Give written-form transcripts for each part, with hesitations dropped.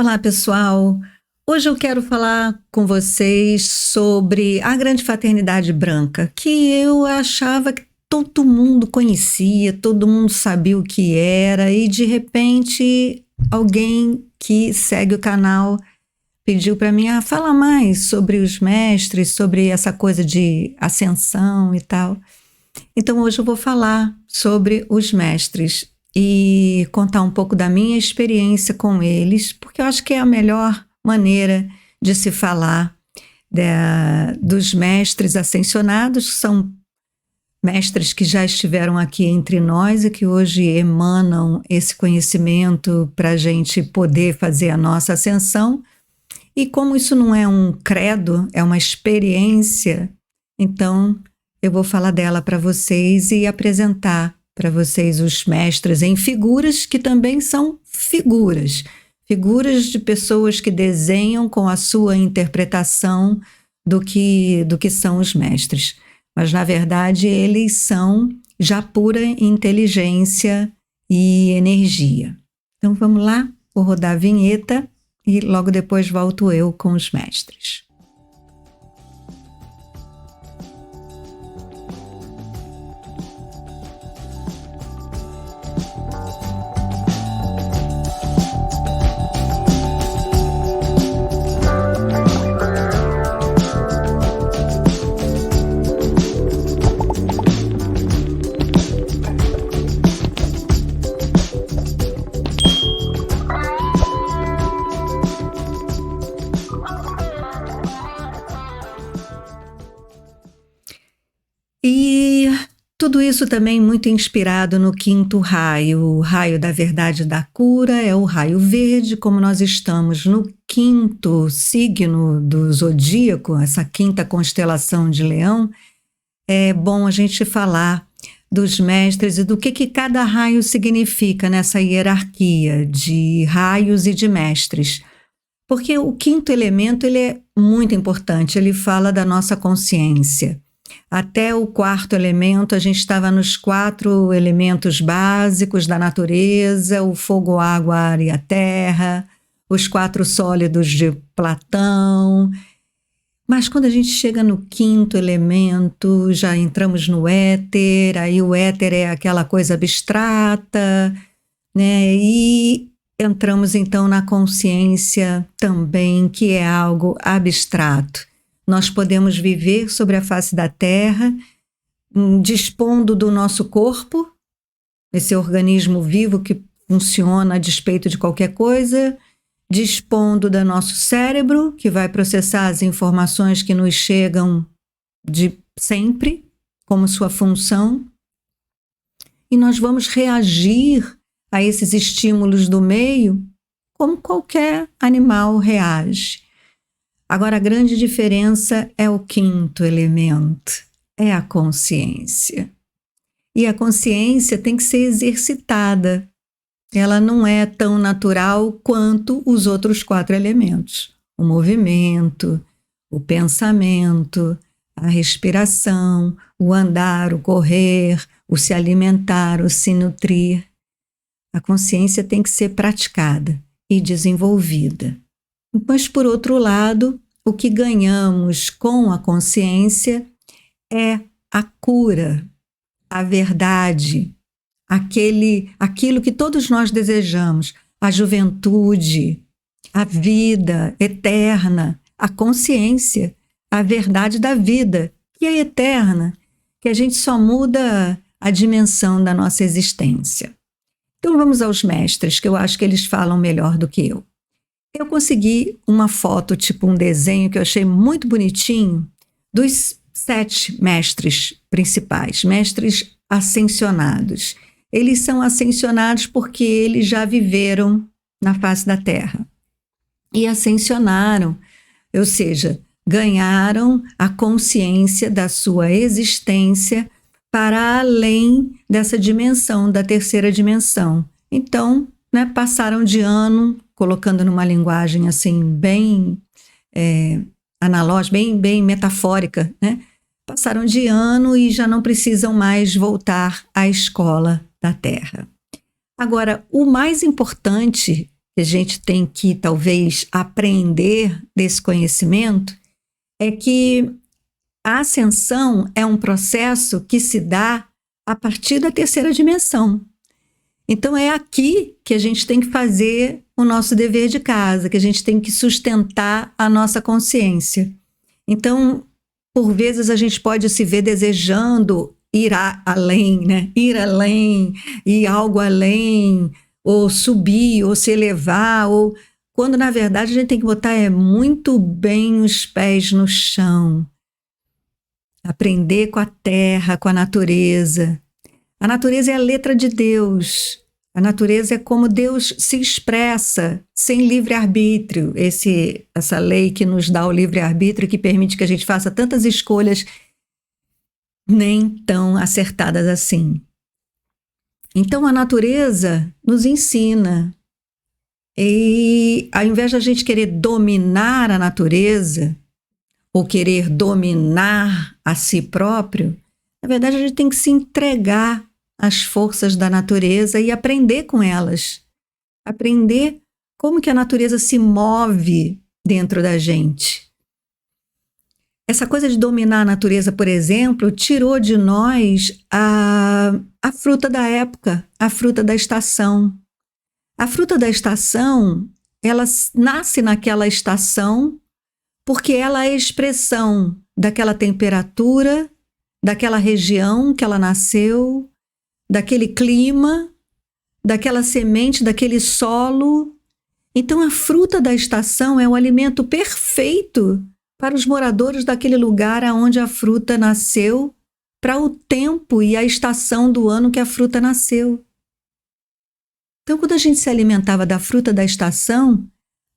Olá, pessoal. Hoje eu quero falar com vocês sobre a Grande Fraternidade Branca, que eu achava que todo mundo conhecia, todo mundo sabia o que era, e de repente alguém que segue o canal pediu para mim, fala mais sobre os mestres, sobre essa coisa de ascensão e tal. Então hoje eu vou falar sobre os mestres e contar um pouco da minha experiência com eles, porque eu acho que é a melhor maneira de se falar dos mestres ascensionados, que são mestres que já estiveram aqui entre nós e que hoje emanam esse conhecimento para a gente poder fazer a nossa ascensão. E como isso não é um credo, é uma experiência, então eu vou falar dela para vocês e apresentar para vocês os mestres em figuras que também são figuras de pessoas que desenham com a sua interpretação do que são os mestres. Mas, na verdade, eles são já pura inteligência e energia. Então, vamos lá, vou rodar a vinheta e logo depois volto eu com os mestres. E tudo isso também muito inspirado no quinto raio, o raio da verdade da cura, é o raio verde. Como nós estamos no quinto signo do zodíaco, essa quinta constelação de Leão, é bom a gente falar dos mestres e do que cada raio significa nessa hierarquia de raios e de mestres. Porque o quinto elemento ele é muito importante, ele fala da nossa consciência. Até o quarto elemento, a gente estava nos 4 elementos básicos da natureza, o fogo, a água, a ar e a terra, os 4 sólidos de Platão. Mas quando a gente chega no quinto elemento, já entramos no éter, aí o éter é aquela coisa abstrata, né? E entramos então na consciência também, que é algo abstrato. Nós podemos viver sobre a face da Terra, dispondo do nosso corpo, esse organismo vivo que funciona a despeito de qualquer coisa, dispondo do nosso cérebro, que vai processar as informações que nos chegam de sempre, como sua função, e nós vamos reagir a esses estímulos do meio como qualquer animal reage. Agora, a grande diferença é o quinto elemento, é a consciência. E a consciência tem que ser exercitada. Ela não é tão natural quanto os outros 4 elementos. O movimento, o pensamento, a respiração, o andar, o correr, o se alimentar, o se nutrir. A consciência tem que ser praticada e desenvolvida. Mas, por outro lado, o que ganhamos com a consciência é a cura, a verdade, aquilo que todos nós desejamos, a juventude, a vida eterna, a consciência, a verdade da vida, que é eterna, que a gente só muda a dimensão da nossa existência. Então vamos aos mestres, que eu acho que eles falam melhor do que eu. Eu consegui uma foto, tipo um desenho que eu achei muito bonitinho, dos 7 mestres principais, mestres ascensionados. Eles são ascensionados porque eles já viveram na face da Terra. E ascensionaram, ou seja, ganharam a consciência da sua existência para além dessa dimensão, da terceira dimensão. Então, passaram de ano, colocando numa linguagem assim bem analógica, bem metafórica, né? Passaram de ano e já não precisam mais voltar à escola da Terra. Agora, o mais importante que a gente tem que talvez aprender desse conhecimento, é que a ascensão é um processo que se dá a partir da terceira dimensão. Então é aqui que a gente tem que fazer o nosso dever de casa, que a gente tem que sustentar a nossa consciência. Então, por vezes a gente pode se ver desejando ir além, né? Ir além, ir algo além, ou subir, ou se elevar, ou quando na verdade a gente tem que botar muito bem os pés no chão. Aprender com a terra, com a natureza. A natureza é a letra de Deus. A natureza é como Deus se expressa, sem livre-arbítrio. Essa lei que nos dá o livre-arbítrio, que permite que a gente faça tantas escolhas nem tão acertadas assim. Então a natureza nos ensina. E ao invés de a gente querer dominar a natureza, ou querer dominar a si próprio, na verdade a gente tem que se entregar às forças da natureza e aprender com elas. Aprender como que a natureza se move dentro da gente. Essa coisa de dominar a natureza, por exemplo, tirou de nós a fruta da época, a fruta da estação. A fruta da estação, ela nasce naquela estação porque ela é a expressão daquela temperatura, daquela região que ela nasceu, daquele clima, daquela semente, daquele solo. Então a fruta da estação é o alimento perfeito para os moradores daquele lugar onde a fruta nasceu, para o tempo e a estação do ano que a fruta nasceu. Então, quando a gente se alimentava da fruta da estação,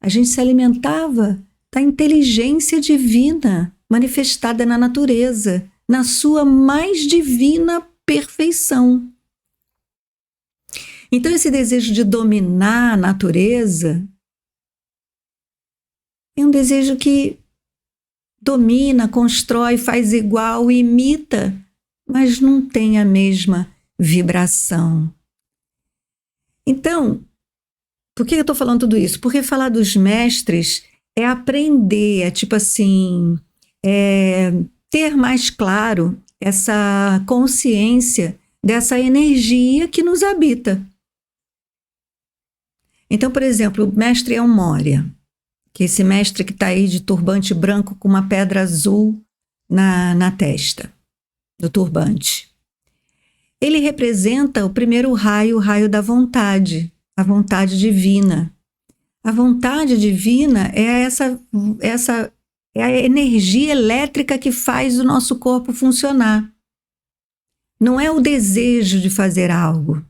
a gente se alimentava da inteligência divina manifestada na natureza, na sua mais divina perfeição. Então, esse desejo de dominar a natureza é um desejo que domina, constrói, faz igual, imita, mas não tem a mesma vibração. Então, por que eu estou falando tudo isso? Porque falar dos mestres é aprender, é tipo assim, ter mais claro essa consciência dessa energia que nos habita. Então, por exemplo, o mestre El Morya, que é esse mestre que está aí de turbante branco com uma pedra azul na testa, do turbante. Ele representa o primeiro raio, o raio da vontade, a vontade divina. A vontade divina é é a energia elétrica que faz o nosso corpo funcionar. Não é o desejo de fazer algo.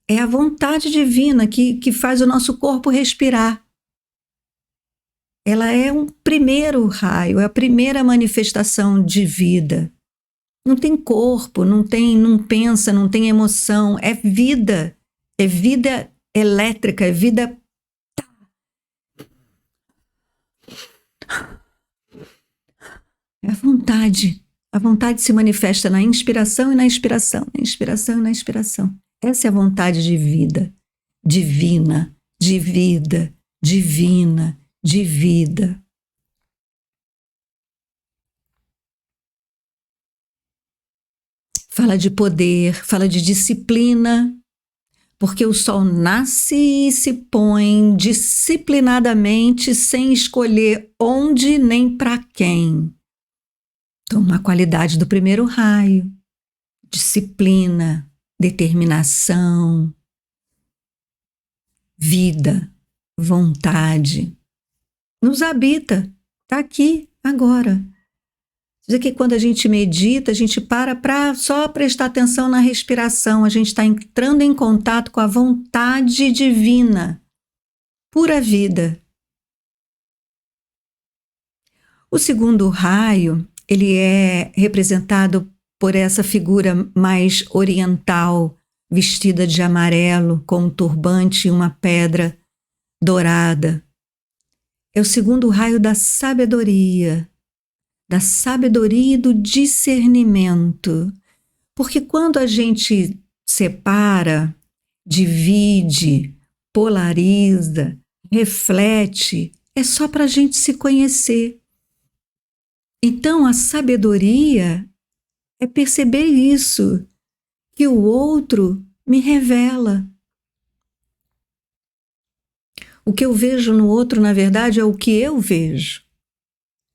É a vontade divina que faz o nosso corpo respirar. Ela é um primeiro raio, é a primeira manifestação de vida. Não tem corpo, não pensa, não tem emoção, é vida elétrica, é vida. É a vontade. A vontade se manifesta na inspiração e na expiração, na inspiração e na expiração. Essa é a vontade de vida, divina, de vida, divina, de vida. Fala de poder, fala de disciplina, porque o sol nasce e se põe disciplinadamente, sem escolher onde nem para quem. Então, uma qualidade do primeiro raio: disciplina, determinação, vida, vontade. Nos habita, está aqui, agora. Quer dizer que quando a gente medita, a gente para só prestar atenção na respiração, a gente está entrando em contato com a vontade divina, pura vida. O segundo raio, ele é representado por essa figura mais oriental, vestida de amarelo, com um turbante e uma pedra dourada. É o segundo raio da sabedoria e do discernimento. Porque quando a gente separa, divide, polariza, reflete, é só para a gente se conhecer. Então, a sabedoria é perceber isso, que o outro me revela. O que eu vejo no outro, na verdade, é o que eu vejo.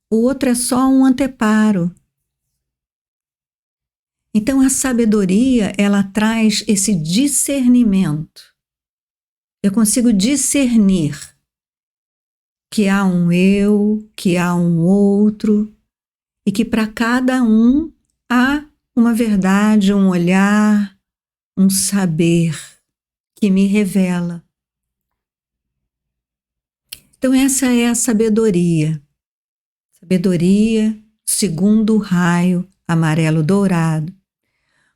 O outro é só um anteparo. Então, a sabedoria, ela traz esse discernimento. Eu consigo discernir que há um eu, que há um outro, e que para cada um há uma verdade, um olhar, um saber que me revela. Então, essa é a sabedoria. Sabedoria, segundo raio amarelo-dourado,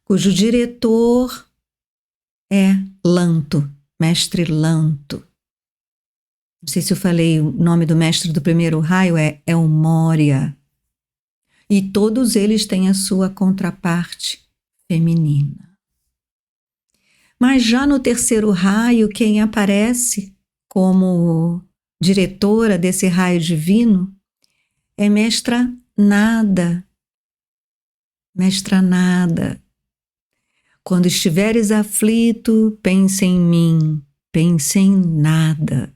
cujo diretor é Lanto, mestre Lanto. Não sei se eu falei o nome do mestre do primeiro raio, é o Moria. E todos eles têm a sua contraparte feminina. Mas já no terceiro raio, quem aparece como diretora desse raio divino é Mestra Nada. Mestra Nada. Quando estiveres aflito, pense em mim, pense em nada.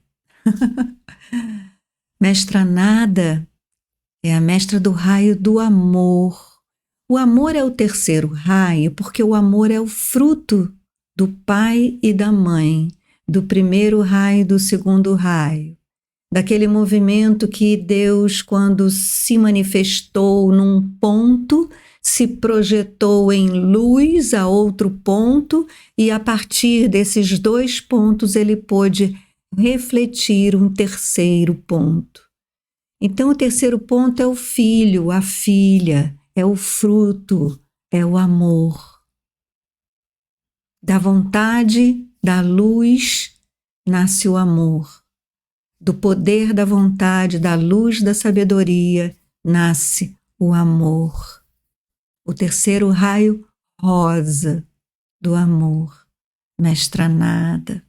Mestra Nada é a mestra do raio do amor. O amor é o terceiro raio porque o amor é o fruto do pai e da mãe, do primeiro raio e do segundo raio. Daquele movimento que Deus, quando se manifestou num ponto, se projetou em luz a outro ponto e a partir desses dois pontos ele pôde refletir um terceiro ponto. Então o terceiro ponto é o filho, a filha, é o fruto, é o amor. Da vontade, da luz, nasce o amor. Do poder da vontade, da luz da sabedoria, nasce o amor. O terceiro raio, rosa, do amor, mestra Nada.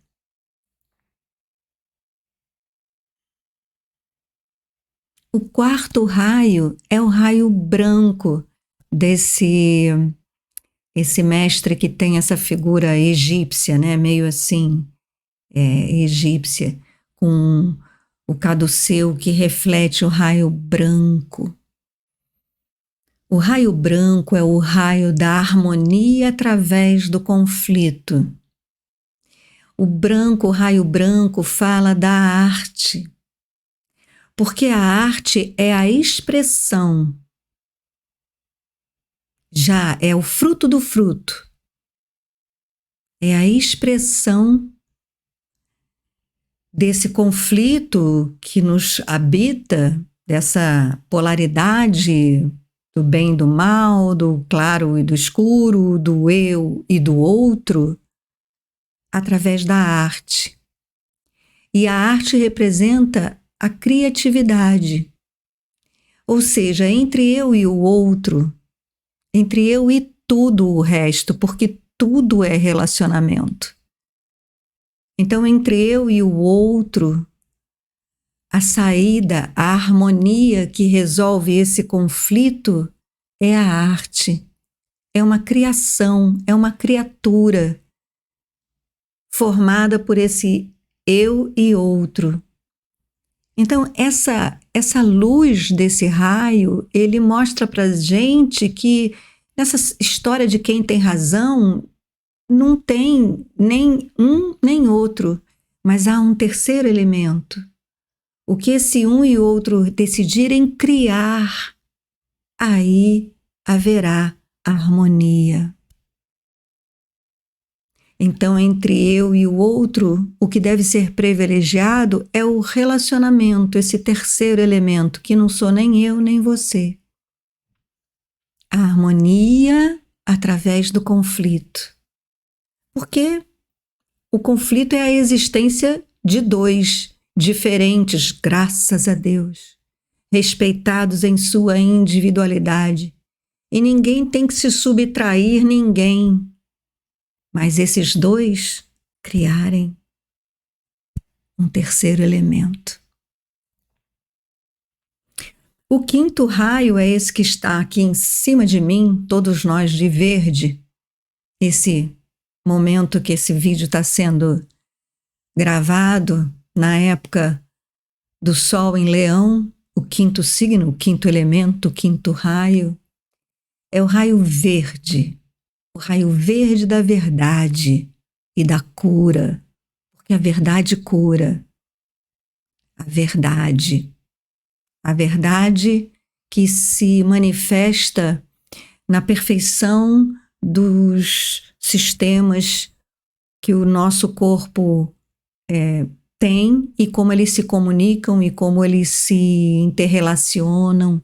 O quarto raio é o raio branco esse mestre que tem essa figura egípcia, né? Meio assim, egípcia, com o caduceu que reflete o raio branco. O raio branco é o raio da harmonia através do conflito. O raio branco fala da arte, porque a arte é a expressão, já é o fruto do fruto, é a expressão desse conflito que nos habita, dessa polaridade do bem e do mal, do claro e do escuro, do eu e do outro, através da arte. E a arte representa a criatividade. Ou seja, entre eu e o outro, entre eu e tudo o resto, porque tudo é relacionamento. Então, entre eu e o outro, a saída, a harmonia que resolve esse conflito é a arte. É uma criação, é uma criatura formada por esse eu e outro. Então, essa luz desse raio, ele mostra para gente que nessa história de quem tem razão, não tem nem um nem outro, mas há um terceiro elemento. O que esse um e outro decidirem criar, aí haverá harmonia. Então, entre eu e o outro, o que deve ser privilegiado é o relacionamento, esse terceiro elemento, que não sou nem eu nem você. A harmonia através do conflito. Porque o conflito é a existência de dois diferentes, graças a Deus, respeitados em sua individualidade. E ninguém tem que se subtrair ninguém. Mas esses dois criarem um terceiro elemento. O quinto raio é esse que está aqui em cima de mim, todos nós de verde. Esse momento que esse vídeo está sendo gravado, na época do Sol em Leão, o quinto signo, o quinto elemento, o quinto raio, é o raio verde da verdade e da cura, porque a verdade cura. A verdade que se manifesta na perfeição dos sistemas que o nosso corpo tem e como eles se comunicam e como eles se interrelacionam,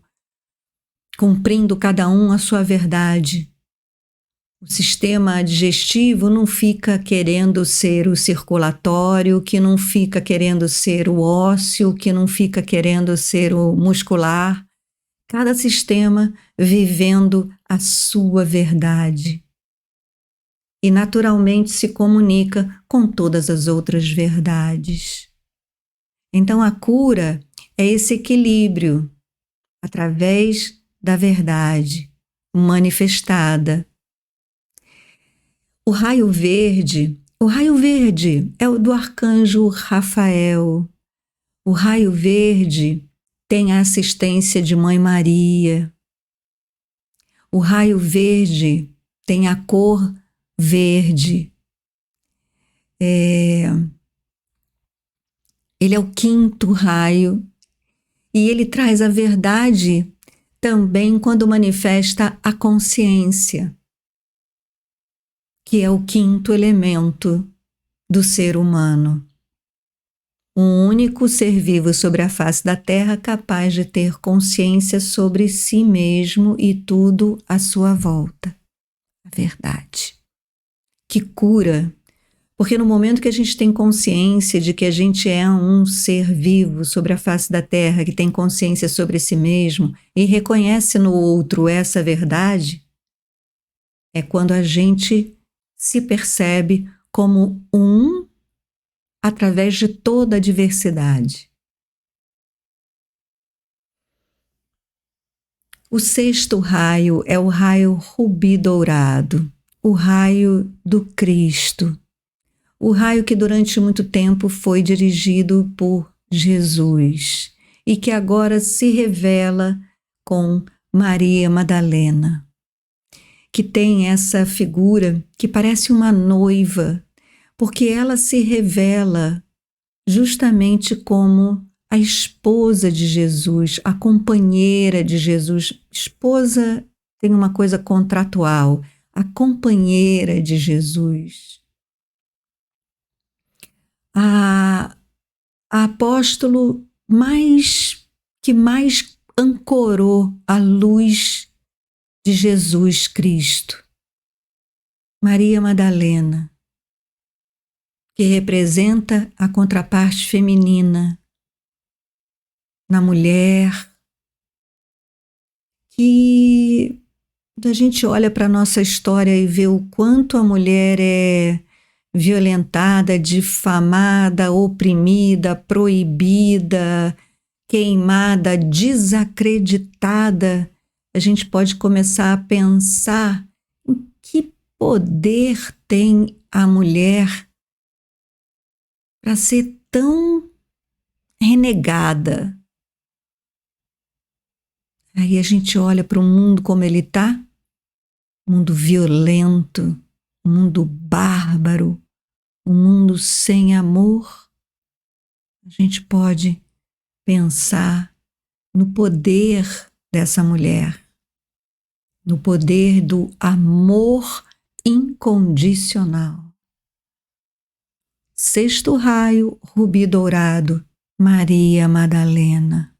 cumprindo cada um a sua verdade. O sistema digestivo não fica querendo ser o circulatório, que não fica querendo ser o ósseo, que não fica querendo ser o muscular. Cada sistema vivendo a sua verdade. E naturalmente se comunica com todas as outras verdades. Então a cura é esse equilíbrio através da verdade manifestada. O raio verde é o do arcanjo Rafael. O raio verde tem a assistência de Mãe Maria. O raio verde tem a cor verde. Ele é o quinto raio e ele traz a verdade também quando manifesta a consciência, que é o quinto elemento do ser humano. Um único ser vivo sobre a face da Terra capaz de ter consciência sobre si mesmo e tudo à sua volta. A verdade. Que cura, porque no momento que a gente tem consciência de que a gente é um ser vivo sobre a face da Terra, que tem consciência sobre si mesmo e reconhece no outro essa verdade, é quando a gente se percebe como um através de toda a diversidade. O sexto raio é o raio rubi dourado, o raio do Cristo, o raio que durante muito tempo foi dirigido por Jesus e que agora se revela com Maria Madalena, que tem essa figura que parece uma noiva, porque ela se revela justamente como a esposa de Jesus, a companheira de Jesus. Esposa tem uma coisa contratual, a companheira de Jesus. A apóstolo que mais ancorou a luz de Jesus Cristo. Maria Madalena, que representa a contraparte feminina na mulher, que a gente olha para a nossa história e vê o quanto a mulher é violentada, difamada, oprimida, proibida, queimada, desacreditada, a gente pode começar a pensar em que poder tem a mulher para ser tão renegada. Aí a gente olha para o mundo como ele está, um mundo violento, um mundo bárbaro, um mundo sem amor. A gente pode pensar no poder dessa mulher, no poder do amor incondicional. Sexto raio, rubi dourado, Maria Madalena.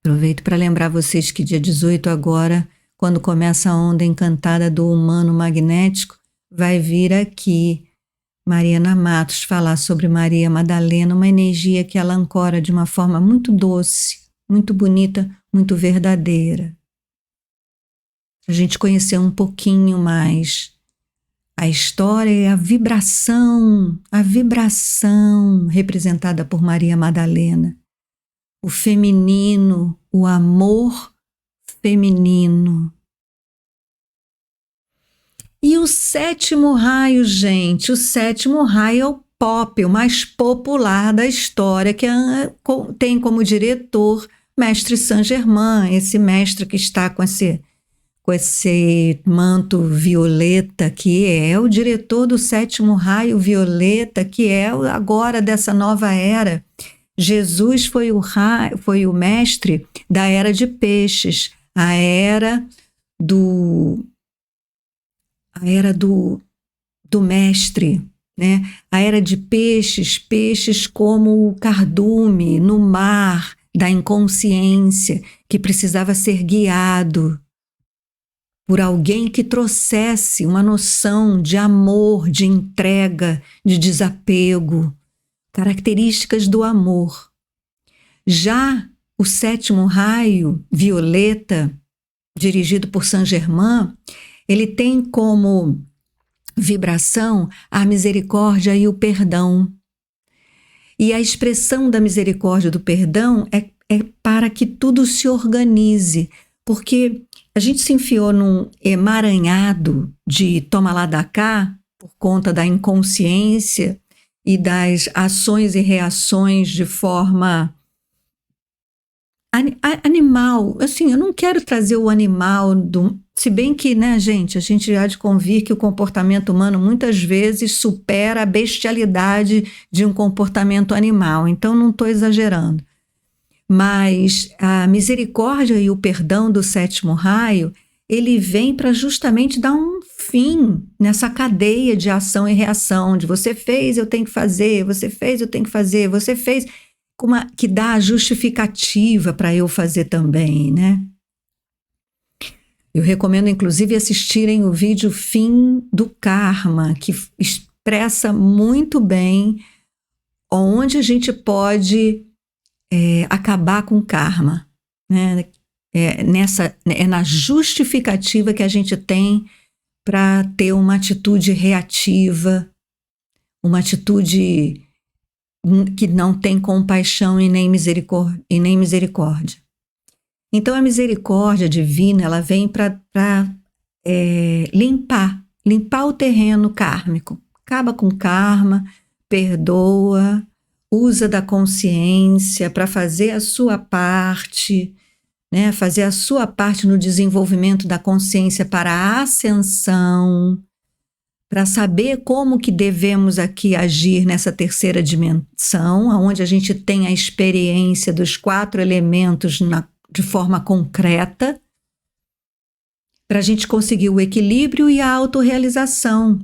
Aproveito para lembrar vocês que dia 18 agora, quando começa a onda encantada do humano magnético, vai vir aqui Mariana Matos falar sobre Maria Madalena, uma energia que ela ancora de uma forma muito doce, muito bonita, muito verdadeira. A gente conhecer um pouquinho mais A história é a vibração representada por Maria Madalena. O feminino, o amor feminino. E o sétimo raio, gente, o sétimo raio é o pop, o mais popular da história, que tem como diretor Mestre Saint-Germain, esse mestre que está com esse manto violeta, que é o diretor do sétimo raio violeta, que é agora dessa nova era. Jesus foi o mestre da era de peixes, a era do mestre, né? A era de peixes como o cardume no mar da inconsciência, que precisava ser guiado por alguém que trouxesse uma noção de amor, de entrega, de desapego, características do amor. Já o sétimo raio, violeta, dirigido por Saint-Germain, ele tem como vibração a misericórdia e o perdão. E a expressão da misericórdia e do perdão é para que tudo se organize, porque a gente se enfiou num emaranhado de toma lá da cá, por conta da inconsciência e das ações e reações de forma animal. Assim, eu não quero trazer o animal, se bem que, né, gente, a gente há de convir que o comportamento humano muitas vezes supera a bestialidade de um comportamento animal, então não estou exagerando. Mas a misericórdia e o perdão do sétimo raio, ele vem para justamente dar um fim nessa cadeia de ação e reação, de você fez, eu tenho que fazer, você fez, eu tenho que fazer, você fez, que dá a justificativa para eu fazer também, né? Eu recomendo, inclusive, assistirem o vídeo Fim do Karma, que expressa muito bem onde a gente pode acabar com o karma, né? Na justificativa que a gente tem para ter uma atitude reativa, uma atitude que não tem compaixão e nem misericórdia. Então a misericórdia divina, ela vem para limpar o terreno kármico, acaba com o karma, perdoa, usa da consciência para fazer a sua parte, né? Fazer a sua parte no desenvolvimento da consciência para a ascensão, para saber como que devemos aqui agir nessa terceira dimensão, onde a gente tem a experiência dos 4 elementos de forma concreta, para a gente conseguir o equilíbrio e a autorrealização.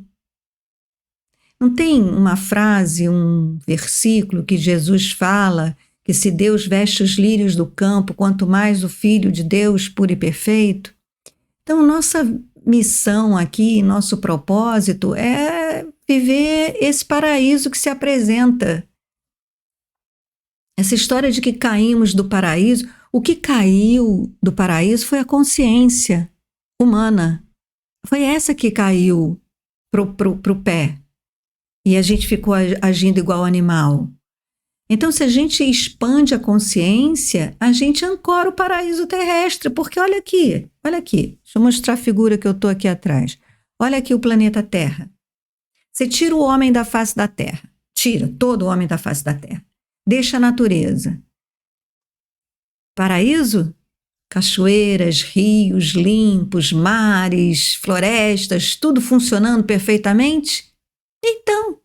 Não tem uma frase, um versículo que Jesus fala que se Deus veste os lírios do campo, quanto mais o Filho de Deus puro e perfeito? Então, nossa missão aqui, nosso propósito é viver esse paraíso que se apresenta. Essa história de que caímos do paraíso, o que caiu do paraíso foi a consciência humana. Foi essa que caiu pro pé. E a gente ficou agindo igual animal. Então, se a gente expande a consciência, a gente ancora o paraíso terrestre, porque olha aqui. Deixa eu mostrar a figura que eu estou aqui atrás. Olha aqui o planeta Terra. Você tira o homem da face da Terra, tira todo o homem da face da Terra, deixa a natureza. Paraíso? Cachoeiras, rios limpos, mares, florestas, tudo funcionando perfeitamente? Então,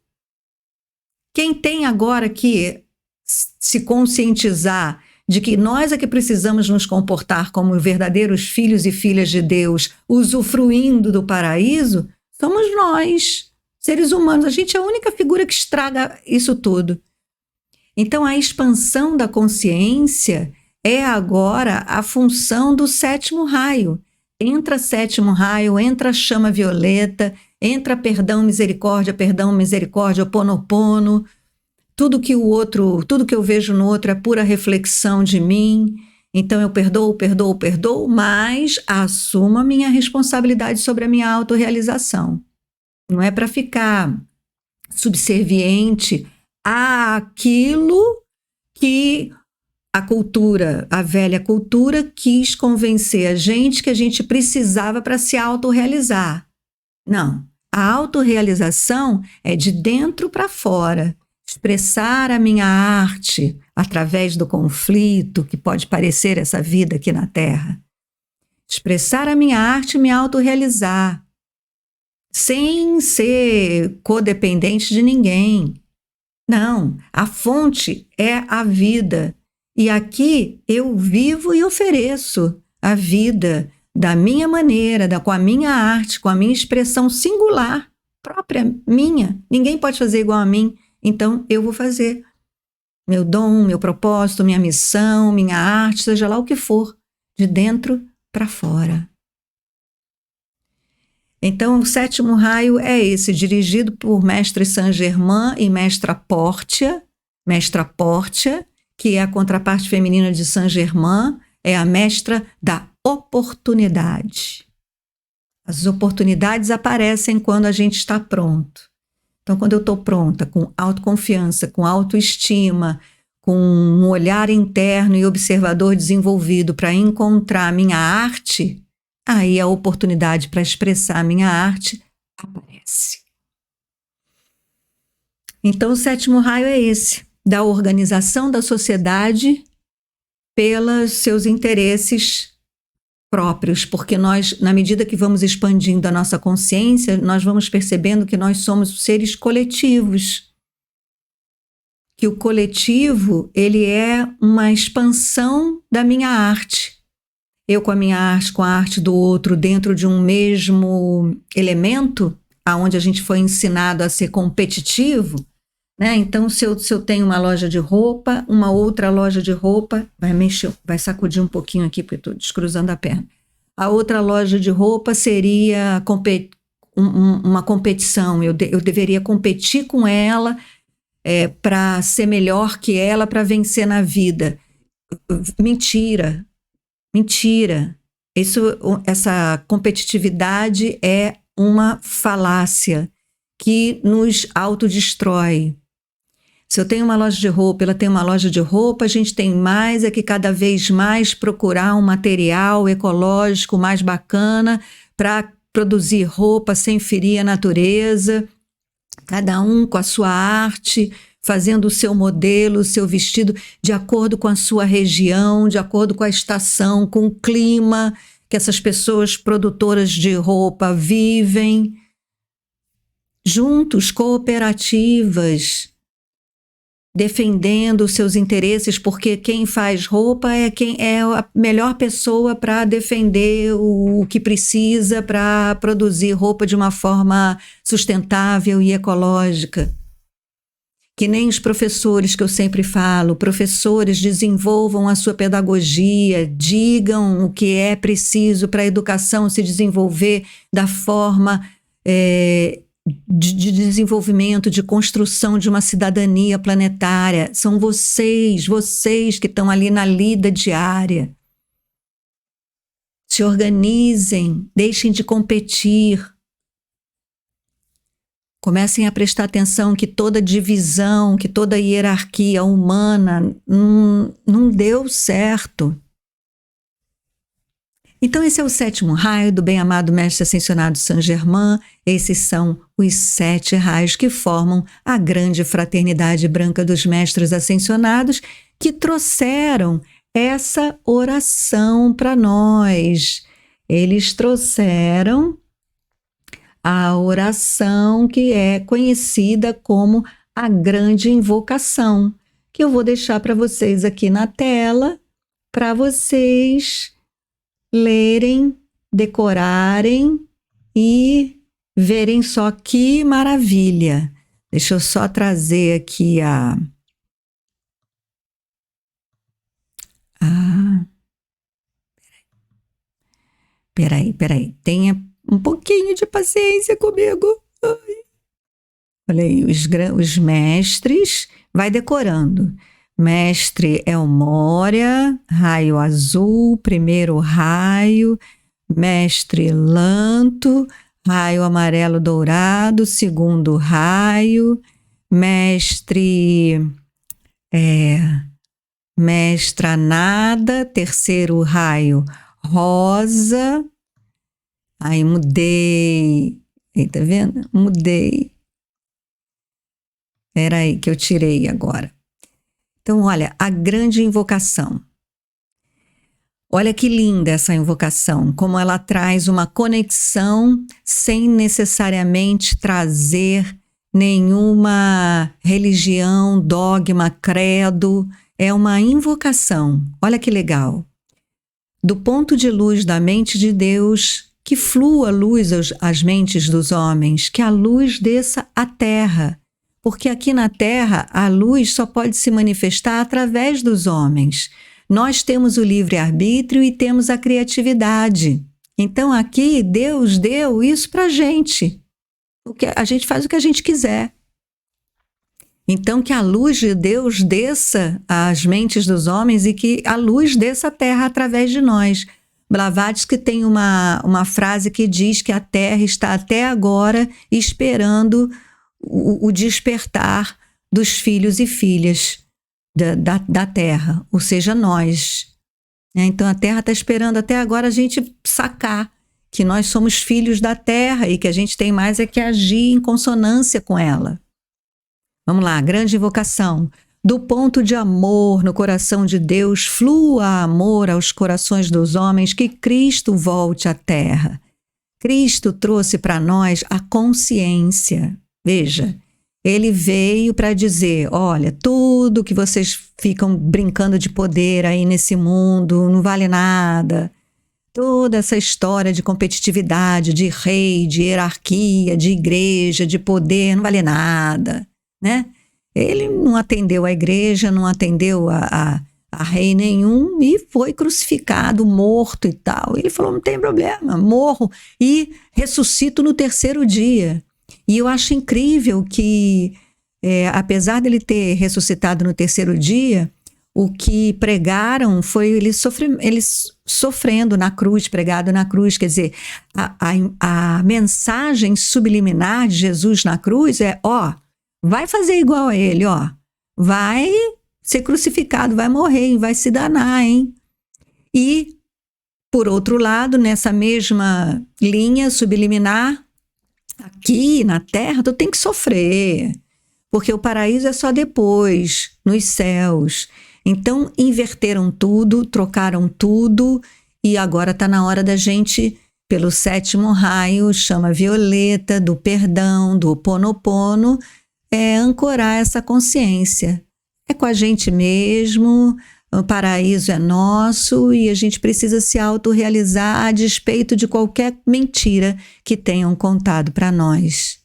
quem tem agora que se conscientizar de que nós é que precisamos nos comportar como verdadeiros filhos e filhas de Deus, usufruindo do paraíso, somos nós, seres humanos. A gente é a única figura que estraga isso tudo. Então, a expansão da consciência é agora a função do sétimo raio. Entra sétimo raio, entra a chama violeta, entra perdão, misericórdia, Ho'oponopono. Tudo que eu vejo no outro é pura reflexão de mim. Então eu perdoo, mas assumo a minha responsabilidade sobre a minha autorrealização. Não é para ficar subserviente àquilo que a cultura, a velha cultura, quis convencer a gente que a gente precisava para se autorrealizar. Não. A autorrealização é de dentro para fora. Expressar a minha arte através do conflito que pode parecer essa vida aqui na Terra. Expressar a minha arte e me autorrealizar. Sem ser codependente de ninguém. Não, a fonte é a vida. E aqui eu vivo e ofereço a vida da minha maneira, com a minha arte, com a minha expressão singular, própria, minha. Ninguém pode fazer igual a mim, então eu vou fazer. Meu dom, meu propósito, minha missão, minha arte, seja lá o que for, de dentro para fora. Então, o 7º raio é esse, dirigido por Mestre Saint-Germain e Mestra Portia, que é a contraparte feminina de Saint-Germain, é a mestra da oportunidade. As oportunidades aparecem quando a gente está pronto. Então, quando eu estou pronta, com autoconfiança, com autoestima, com um olhar interno e observador desenvolvido para encontrar minha arte, aí a oportunidade para expressar a minha arte aparece. Então, o 7º raio é esse, da organização da sociedade pelos seus interesses próprios, porque nós, na medida que vamos expandindo a nossa consciência, nós vamos percebendo que nós somos seres coletivos. Que o coletivo, ele é uma expansão da minha arte. Eu com a minha arte, com a arte do outro, dentro de um mesmo elemento, aonde a gente foi ensinado a ser competitivo, né? Então, se eu tenho uma loja de roupa, uma outra loja de roupa, vai sacudir um pouquinho aqui, porque estou descruzando a perna. A outra loja de roupa seria uma competição. Eu deveria competir com ela para ser melhor que ela, para vencer na vida. Mentira. Essa competitividade é uma falácia que nos autodestrói. Se eu tenho uma loja de roupa, ela tem uma loja de roupa, a gente tem mais que cada vez mais procurar um material ecológico mais bacana para produzir roupa sem ferir a natureza, cada um com a sua arte, fazendo o seu modelo, o seu vestido de acordo com a sua região, de acordo com a estação, com o clima que essas pessoas produtoras de roupa vivem. Juntos, cooperativas, defendendo os seus interesses, porque quem faz roupa é quem é a melhor pessoa para defender o que precisa para produzir roupa de uma forma sustentável e ecológica. Que nem os professores que eu sempre falo, professores desenvolvam a sua pedagogia, digam o que é preciso para a educação se desenvolver da forma de desenvolvimento, de construção de uma cidadania planetária. São vocês que estão ali na lida diária. Se organizem, deixem de competir. Comecem a prestar atenção que toda divisão, que toda hierarquia humana não deu certo. Então esse é o 7º raio do bem-amado Mestre Ascensionado Saint-Germain. Esses são os 7 raios que formam a grande fraternidade branca dos Mestres Ascensionados, que trouxeram essa oração para nós. Eles trouxeram a oração que é conhecida como a grande invocação, que eu vou deixar para vocês aqui na tela, para vocês lerem, decorarem e verem só que maravilha. Deixa eu só trazer aqui Peraí. Tenha um pouquinho de paciência comigo. Ai. Olha aí, os mestres, vai decorando. Mestre Elmória, raio azul, primeiro raio. Mestre Lanto, raio amarelo dourado, segundo raio, mestra nada, terceiro raio rosa. Aí mudei. Aí, tá vendo? Mudei. Era aí que eu tirei agora. Então, olha, a grande invocação. Olha que linda essa invocação, como ela traz uma conexão sem necessariamente trazer nenhuma religião, dogma, credo. É uma invocação. Olha que legal. Do ponto de luz da mente de Deus, que flua a luz às mentes dos homens, que a luz desça à terra. Porque aqui na terra a luz só pode se manifestar através dos homens. Nós temos o livre-arbítrio e temos a criatividade. Então aqui Deus deu isso para a gente. A gente faz o que a gente quiser. Então que a luz de Deus desça às mentes dos homens e que a luz desça à terra através de nós. Blavatsky tem uma frase que diz que a terra está até agora esperando o despertar dos filhos e filhas da terra, ou seja, nós. Então a terra está esperando até agora a gente sacar que nós somos filhos da terra e que a gente tem mais é que agir em consonância com ela. Vamos lá, grande invocação. Do ponto de amor no coração de Deus, flua amor aos corações dos homens, que Cristo volte à terra. Cristo trouxe para nós a consciência. Veja, ele veio para dizer, olha, tudo que vocês ficam brincando de poder aí nesse mundo não vale nada. Toda essa história de competitividade, de rei, de hierarquia, de igreja, de poder, não vale nada, né? Ele não atendeu a igreja, não atendeu a rei nenhum e foi crucificado, morto e tal. Ele falou, não tem problema, morro e ressuscito no terceiro dia. E eu acho incrível que, apesar dele ter ressuscitado no terceiro dia, o que pregaram foi ele sofrendo na cruz, pregado na cruz. Quer dizer, a mensagem subliminar de Jesus na cruz é, vai fazer igual a ele, vai ser crucificado, vai morrer, vai se danar, hein? E, por outro lado, nessa mesma linha subliminar, aqui na terra, tu tem que sofrer, porque o paraíso é só depois, nos céus. Então, inverteram tudo, trocaram tudo, e agora está na hora da gente, pelo sétimo raio, chama violeta, do perdão, do Ho'oponopono, ancorar essa consciência. É com a gente mesmo, o paraíso é nosso e a gente precisa se autorrealizar a despeito de qualquer mentira que tenham contado para nós.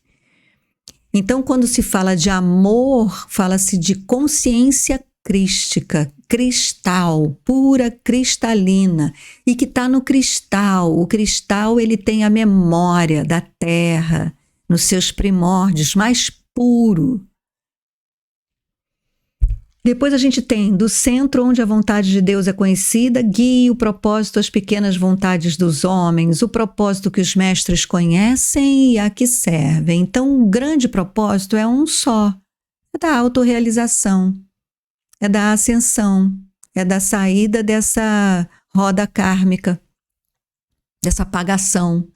Então, quando se fala de amor, fala-se de consciência crística, cristal, pura cristalina, e que está no cristal. O cristal ele tem a memória da terra, nos seus primórdios, mais puro. Depois a gente tem do centro onde a vontade de Deus é conhecida, guia o propósito às pequenas vontades dos homens, o propósito que os mestres conhecem e a que servem. Então, o grande propósito é um só, é da autorrealização, é da ascensão, é da saída dessa roda kármica, dessa apagação,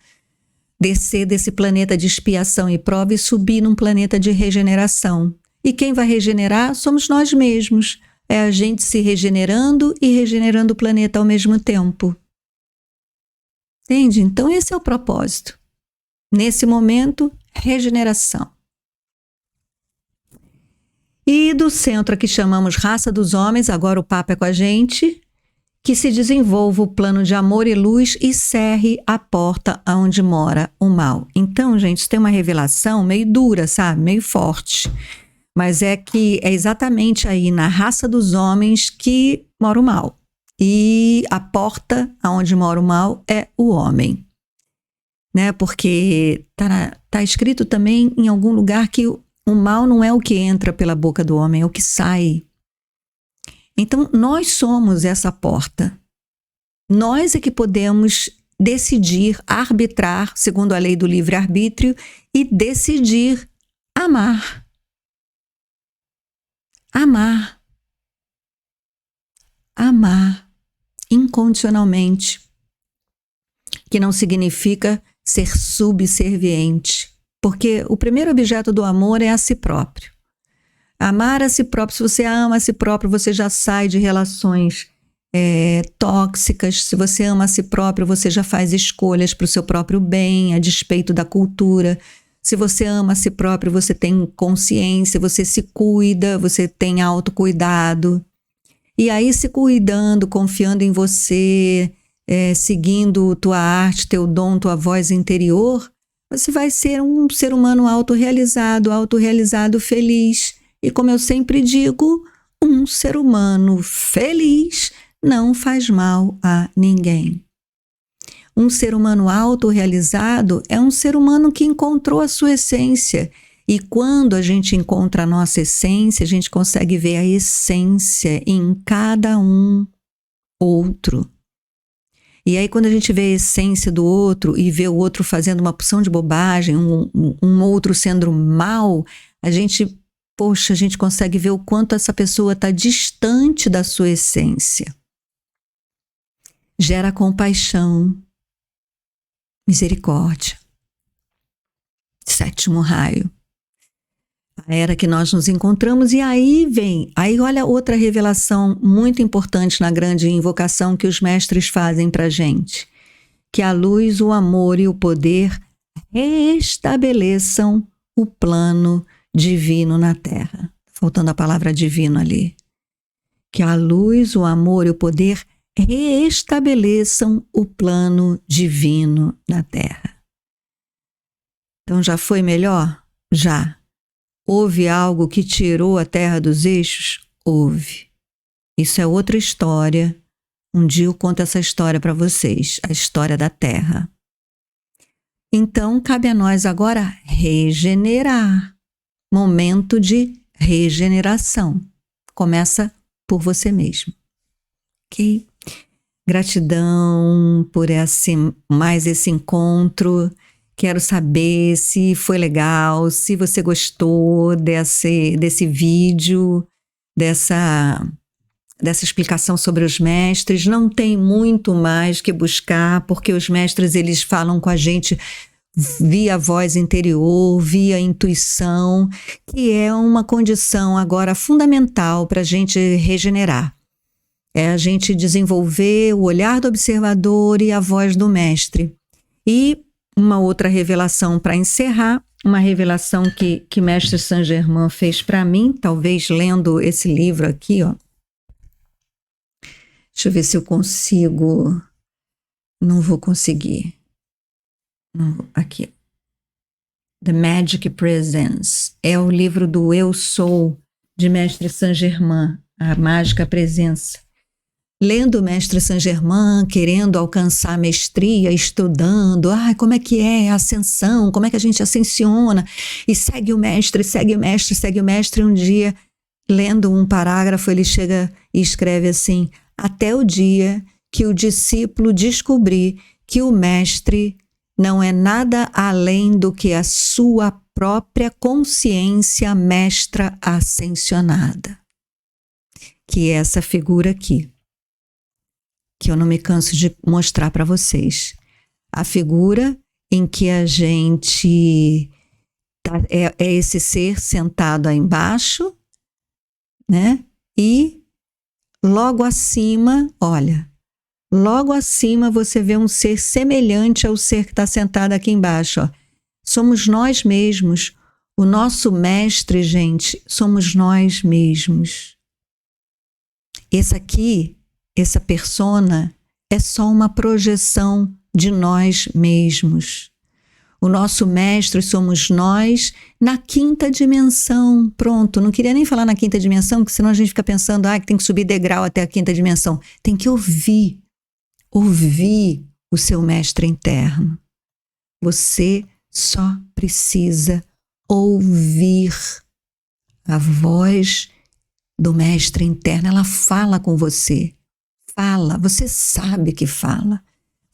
descer desse planeta de expiação e prova e subir num planeta de regeneração. E quem vai regenerar somos nós mesmos. É a gente se regenerando e regenerando o planeta ao mesmo tempo. Entende? Então esse é o propósito. Nesse momento, regeneração. E do centro que chamamos raça dos homens, agora o papo é com a gente, que se desenvolva o plano de amor e luz e cerre a porta onde mora o mal. Então, gente, isso tem uma revelação meio dura, sabe? Meio forte. Mas é que é exatamente aí na raça dos homens que mora o mal. E a porta onde mora o mal é o homem. Né? Porque tá escrito também em algum lugar que o mal não é o que entra pela boca do homem, é o que sai. Então, nós somos essa porta. Nós é que podemos decidir, arbitrar, segundo a lei do livre-arbítrio, e decidir amar. Amar. Amar incondicionalmente, que não significa ser subserviente, porque o primeiro objeto do amor é a si próprio. Amar a si próprio, se você ama a si próprio, você já sai de relações tóxicas. Se você ama a si próprio, você já faz escolhas para o seu próprio bem, a despeito da cultura. Se você ama a si próprio, você tem consciência, você se cuida, você tem autocuidado. E aí, se cuidando, confiando em você, seguindo tua arte, teu dom, tua voz interior, você vai ser um ser humano autorrealizado, feliz. E como eu sempre digo, um ser humano feliz não faz mal a ninguém. Um ser humano autorrealizado é um ser humano que encontrou a sua essência. E quando a gente encontra a nossa essência, a gente consegue ver a essência em cada um outro. E aí quando a gente vê a essência do outro e vê o outro fazendo uma porção de bobagem, um outro sendo mal, a gente consegue ver o quanto essa pessoa está distante da sua essência. Gera compaixão, misericórdia. 7º raio. A era que nós nos encontramos, e aí olha outra revelação muito importante na grande invocação que os mestres fazem para a gente, que a luz, o amor e o poder restabeleçam o plano divino na Terra. Faltando a palavra divino ali. Que a luz, o amor e o poder restabeleçam o plano divino na Terra. Então já foi melhor? Já. Houve algo que tirou a Terra dos eixos? Houve. Isso é outra história. Um dia eu conto essa história para vocês, a história da Terra. Então, cabe a nós agora regenerar. Momento de regeneração. Começa por você mesmo. Ok? Gratidão por mais esse encontro. Quero saber se foi legal, se você gostou desse vídeo, dessa explicação sobre os mestres. Não tem muito mais que buscar, porque os mestres eles falam com a gente via voz interior, via intuição, que é uma condição agora fundamental para a gente regenerar. É a gente desenvolver o olhar do observador e a voz do mestre. E uma outra revelação para encerrar, uma revelação que Mestre Saint Germain fez para mim, talvez lendo esse livro aqui, ó. Deixa eu ver se eu consigo. Não vou conseguir. Não, aqui. The Magic Presence. É o livro do Eu Sou, de Mestre Saint Germain, a mágica presença. Lendo o Mestre Saint Germain, querendo alcançar a mestria, estudando, como é que é a ascensão, como é que a gente ascensiona, e segue o mestre, um dia, lendo um parágrafo, ele chega e escreve assim: até o dia que o discípulo descobrir que o mestre não é nada além do que a sua própria consciência mestra ascensionada. Que é essa figura aqui, que eu não me canso de mostrar para vocês. A figura em que a gente é esse ser sentado aí embaixo, né? E logo acima, olha, logo acima você vê um ser semelhante ao ser que está sentado aqui embaixo, ó. Somos nós mesmos. O nosso mestre, gente, somos nós mesmos. Essa persona é só uma projeção de nós mesmos. O nosso mestre somos nós na 5ª dimensão. Pronto, não queria nem falar na 5ª dimensão, porque senão a gente fica pensando que tem que subir degrau até a 5ª dimensão. Tem que ouvir o seu mestre interno. Você só precisa ouvir a voz do mestre interno. Ela fala com você. Fala, você sabe que fala.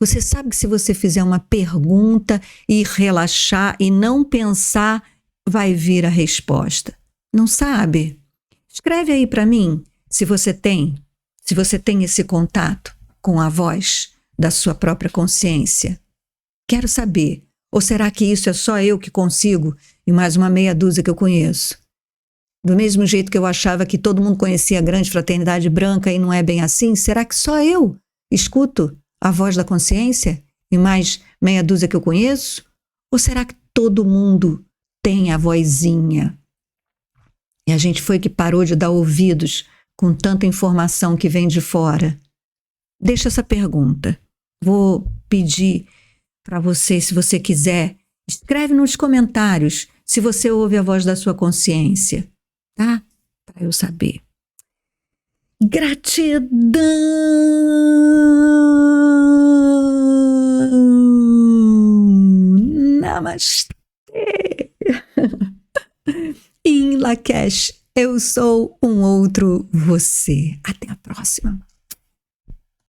Você sabe que se você fizer uma pergunta e relaxar e não pensar, vai vir a resposta. Não sabe? Escreve aí para mim se você tem esse contato com a voz da sua própria consciência. Quero saber. Ou será que isso é só eu que consigo e mais uma meia dúzia que eu conheço? Do mesmo jeito que eu achava que todo mundo conhecia a grande fraternidade branca e não é bem assim, será que só eu escuto a voz da consciência e mais meia dúzia que eu conheço? Ou será que todo mundo tem a vozinha? E a gente foi que parou de dar ouvidos com tanta informação que vem de fora? Deixa essa pergunta. Vou pedir para você, se você quiser, escreve nos comentários se você ouve a voz da sua consciência, tá? Para eu saber. Gratidão! Namastê! Em Lakesh, eu sou um outro você. Até a próxima.